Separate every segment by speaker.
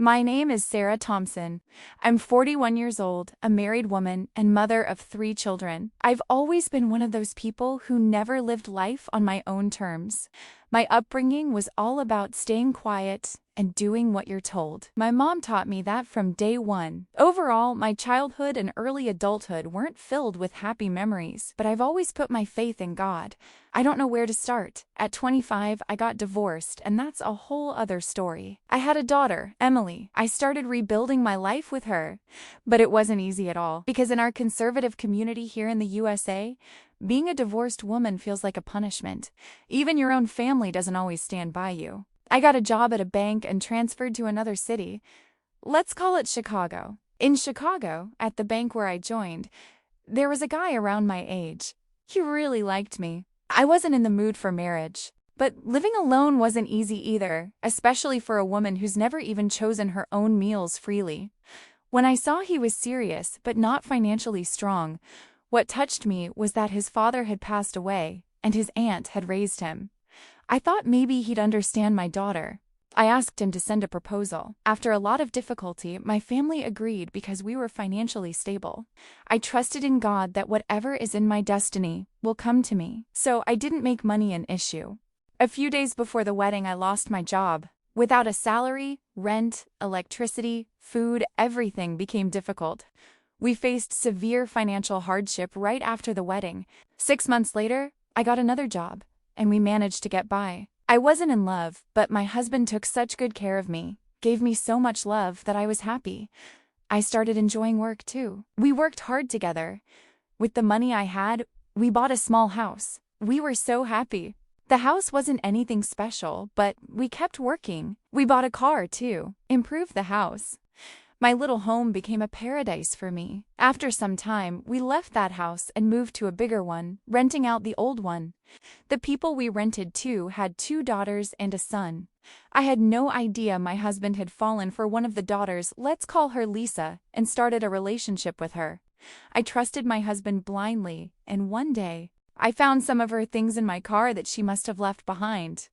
Speaker 1: My name is Sarah Thompson. I'm 41 years old, a married woman, and mother of 3 children. I've always been one of those people who never lived life on my own terms. My upbringing was all about staying quiet and doing what you're told. My mom taught me that from day one. Overall, my childhood and early adulthood weren't filled with happy memories, but I've always put my faith in God. I don't know where to start. At 25, I got divorced, and that's a whole other story. I had a daughter, Emily. I started rebuilding my life with her. But it wasn't easy at all, because in our conservative community here in the USA, being a divorced woman feels like a punishment. Even your own family doesn't always stand by you. I got a job at a bank and transferred to another city. Let's call it Chicago. In Chicago, at the bank where I joined, there was a guy around my age. He really liked me. I wasn't in the mood for marriage. But living alone wasn't easy either, especially for a woman who's never even chosen her own meals freely. When I saw he was serious but not financially strong, what touched me was that his father had passed away and his aunt had raised him. I thought maybe he'd understand my daughter. I asked him to send a proposal. After a lot of difficulty, my family agreed because we were financially stable. I trusted in God that whatever is in my destiny will come to me, so I didn't make money an issue. A few days before the wedding, I lost my job. Without a salary, rent, electricity, food, everything became difficult. We faced severe financial hardship right after the wedding. 6 months later, I got another job, and we managed to get by. I wasn't in love, but my husband took such good care of me, gave me so much love that I was happy. I started enjoying work too. We worked hard together. With the money I had, we bought a small house. We were so happy. The house wasn't anything special, but we kept working. We bought a car too, improved the house. My little home became a paradise for me. After some time, we left that house and moved to a bigger one, renting out the old one. The people we rented to had 2 daughters and a son. I had no idea my husband had fallen for one of the daughters, let's call her Lisa, and started a relationship with her. I trusted my husband blindly, and one day, I found some of her things in my car that she must have left behind.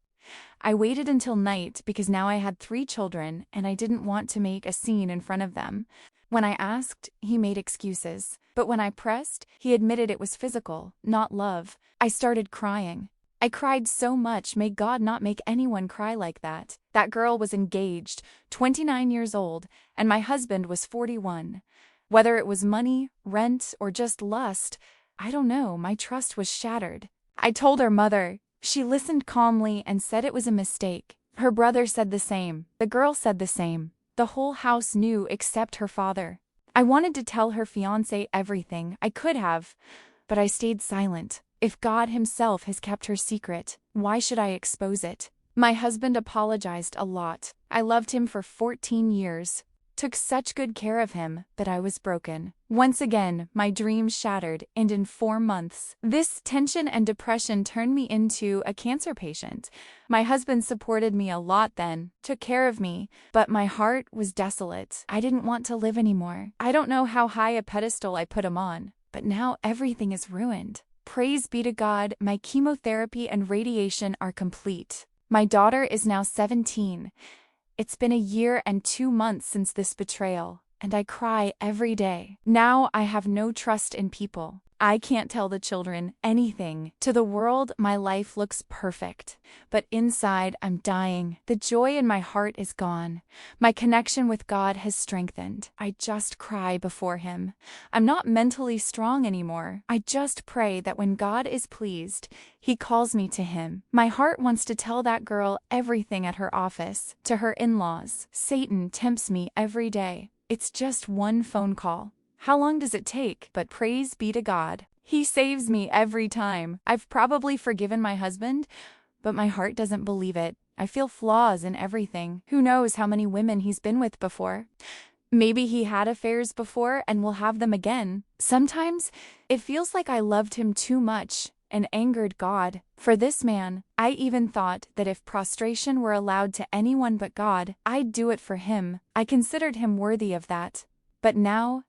Speaker 1: I waited until night because now I had 3 children and I didn't want to make a scene in front of them. When I asked, he made excuses. But when I pressed, he admitted it was physical, not love. I started crying. I cried so much, may God not make anyone cry like that. That girl was engaged, 29 years old, and my husband was 41. Whether it was money, rent, or just lust, I don't know, my trust was shattered. I told her mother. She listened calmly and said it was a mistake. Her brother said the same. The girl said the same. The whole house knew except her father. I wanted to tell her fiancé everything. I could have, but I stayed silent. If God himself has kept her secret, why should I expose it? My husband apologized a lot. I loved him for 14 years. Took such good care of him, but I was broken. Once again, my dreams shattered, and in 4 months, this tension and depression turned me into a cancer patient. My husband supported me a lot then, took care of me, but my heart was desolate. I didn't want to live anymore. I don't know how high a pedestal I put him on, but now everything is ruined. Praise be to God, my chemotherapy and radiation are complete. My daughter is now 17. It's been a year and 2 months since this betrayal, and I cry every day. Now I have no trust in people. I can't tell the children anything. To the world, my life looks perfect, but inside I'm dying. The joy in my heart is gone. My connection with God has strengthened. I just cry before him. I'm not mentally strong anymore. I just pray that when God is pleased, he calls me to him. My heart wants to tell that girl everything at her office, to her in-laws. Satan tempts me every day. It's just one phone call. How long does it take? But praise be to God. He saves me every time. I've probably forgiven my husband, but my heart doesn't believe it. I feel flaws in everything. Who knows how many women he's been with before? Maybe he had affairs before and will have them again. Sometimes it feels like I loved him too much and angered God. For this man, I even thought that if prostration were allowed to anyone but God, I'd do it for him. I considered him worthy of that. But now,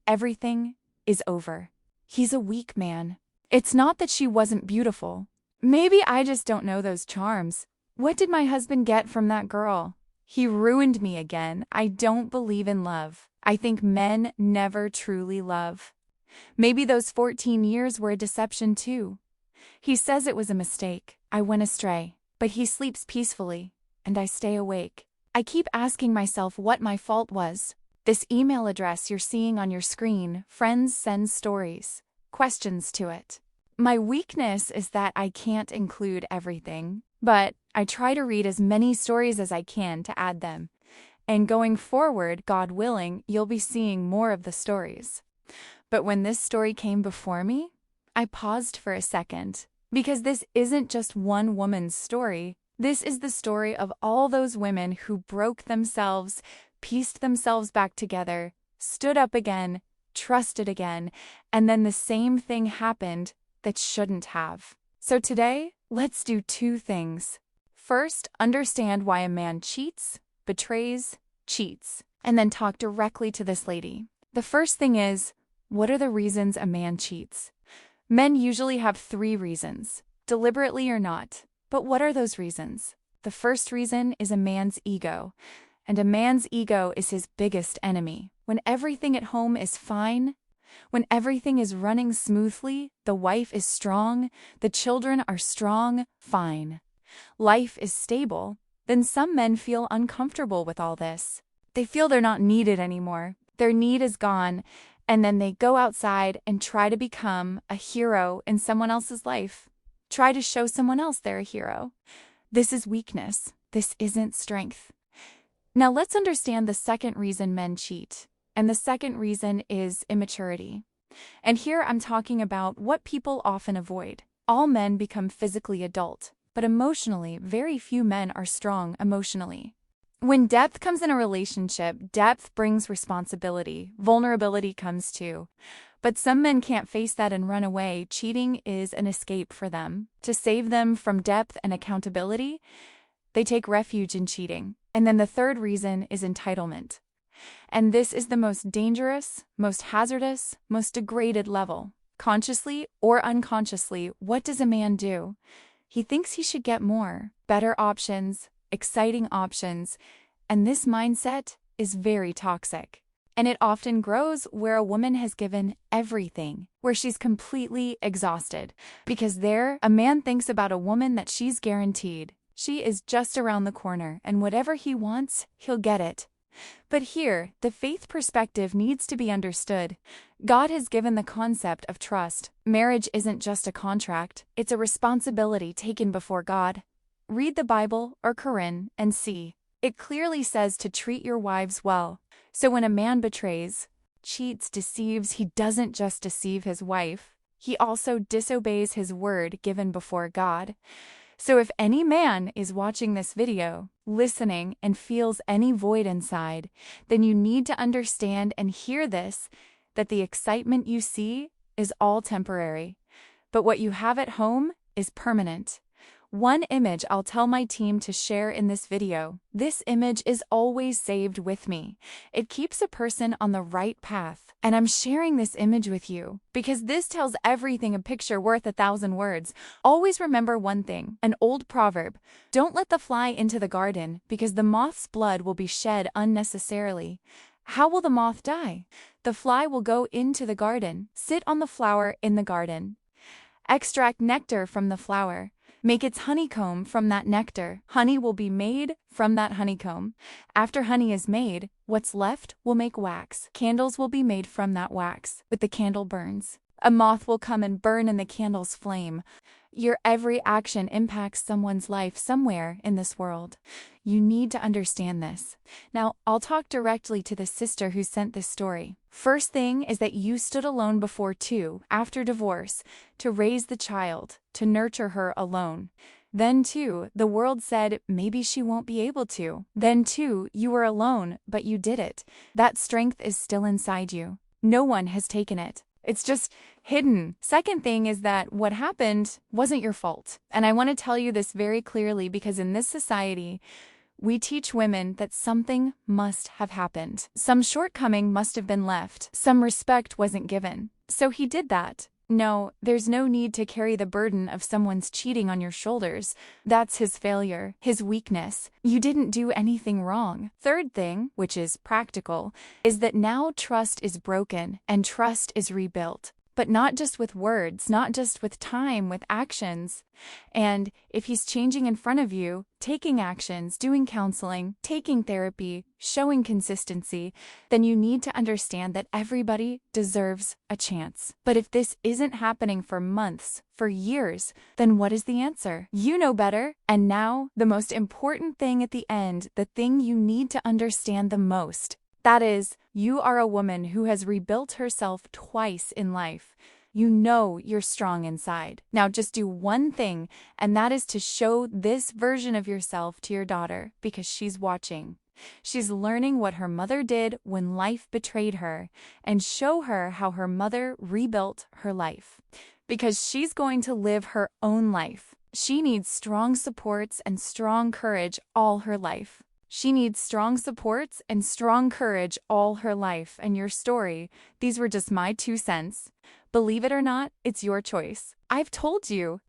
Speaker 1: everything is over. He's a weak man. It's not that she wasn't beautiful. Maybe I just don't know those charms. What did my husband get from that girl? He ruined me again. I don't believe in love. I think men never truly love. Maybe those 14 years were a deception too. He says it was a mistake. I went astray. But he sleeps peacefully, and I stay awake. I keep asking myself what my fault was. This email address you're seeing on your screen, friends send stories, questions to it. My weakness is that I can't include everything, but I try to read as many stories as I can to add them. And going forward, God willing, you'll be seeing more of the stories. But when this story came before me, I paused for a second, because this isn't just one woman's story. This is the story of all those women who broke themselves, pieced themselves back together, stood up again, trusted again, and then the same thing happened that shouldn't have. So today, let's do two things. First, understand why a man cheats, betrays, cheats, and then talk directly to this lady. The first thing is, what are the reasons a man cheats? Men usually have 3 reasons, deliberately or not. But what are those reasons? The first reason is a man's ego, and a man's ego is his biggest enemy. When everything at home is fine, when everything is running smoothly, the wife is strong, the children are strong, fine. Life is stable, then some men feel uncomfortable with all this. They feel they're not needed anymore. Their need is gone, and then they go outside and try to become a hero in someone else's life. Try to show someone else they're a hero. This is weakness. This isn't strength. Now let's understand the second reason men cheat. And the second reason is immaturity. And here I'm talking about what people often avoid. All men become physically adult, but emotionally, very few men are strong emotionally. When depth comes in a relationship, depth brings responsibility. Vulnerability comes too. But some men can't face that and run away. Cheating is an escape for them. To save them from depth and accountability, they take refuge in cheating. And then the third reason is entitlement. And this is the most dangerous, most hazardous, most degraded level. Consciously or unconsciously, what does a man do? He thinks he should get more, better options, exciting options, and this mindset is very toxic. And it often grows where a woman has given everything, where she's completely exhausted. Because there, a man thinks about a woman that she's guaranteed. She is just around the corner, and whatever he wants, he'll get it. But here, the faith perspective needs to be understood. God has given the concept of trust. Marriage isn't just a contract, it's a responsibility taken before God. Read the Bible or Quran and see. It clearly says to treat your wives well. So when a man betrays, cheats, deceives, he doesn't just deceive his wife, he also disobeys his word given before God. So if any man is watching this video, listening, and feels any void inside, then you need to understand and hear this, that the excitement you see is all temporary. But what you have at home is permanent. One image I'll tell my team to share in this video. This image is always saved with me. It keeps a person on the right path. And I'm sharing this image with you because this tells everything a picture worth 1,000 words. Always remember one thing, an old proverb: don't let the fly into the garden because the moth's blood will be shed unnecessarily. How will the moth die? The fly will go into the garden, sit on the flower in the garden, extract nectar from the flower, make its honeycomb from that nectar. Honey will be made from that honeycomb. After honey is made, what's left will make wax. Candles will be made from that wax, but the candle burns. A moth will come and burn in the candle's flame. Your every action impacts someone's life somewhere in this world. You need to understand this. Now, I'll talk directly to the sister who sent this story. First thing is that you stood alone before two, after divorce, to raise the child, to nurture her alone. Then two, the world said maybe she won't be able to. Then two, you were alone, but you did it. That strength is still inside you. No one has taken it. It's just hidden. Second thing is that what happened wasn't your fault. And I want to tell you this very clearly because in this society, we teach women that something must have happened. Some shortcoming must have been left. Some respect wasn't given. So he did that. No, there's no need to carry the burden of someone's cheating on your shoulders. That's his failure, his weakness. You didn't do anything wrong. Third thing, which is practical, is that now trust is broken and trust is rebuilt. But not just with words, not just with time, with actions. And if he's changing in front of you, taking actions, doing counseling, taking therapy, showing consistency, then you need to understand that everybody deserves a chance. But if this isn't happening for months, for years, then what is the answer? You know better. And now, the most important thing at the end, the thing you need to understand the most. That is, you are a woman who has rebuilt herself twice in life. You know you're strong inside. Now just do one thing, and that is to show this version of yourself to your daughter because she's watching. She's learning what her mother did when life betrayed her, and show her how her mother rebuilt her life. Because she's going to live her own life. She needs strong supports and strong courage all her life. She needs strong supports and strong courage all her life. And your story, these were just my 2 cents. Believe it or not, it's your choice. I've told you,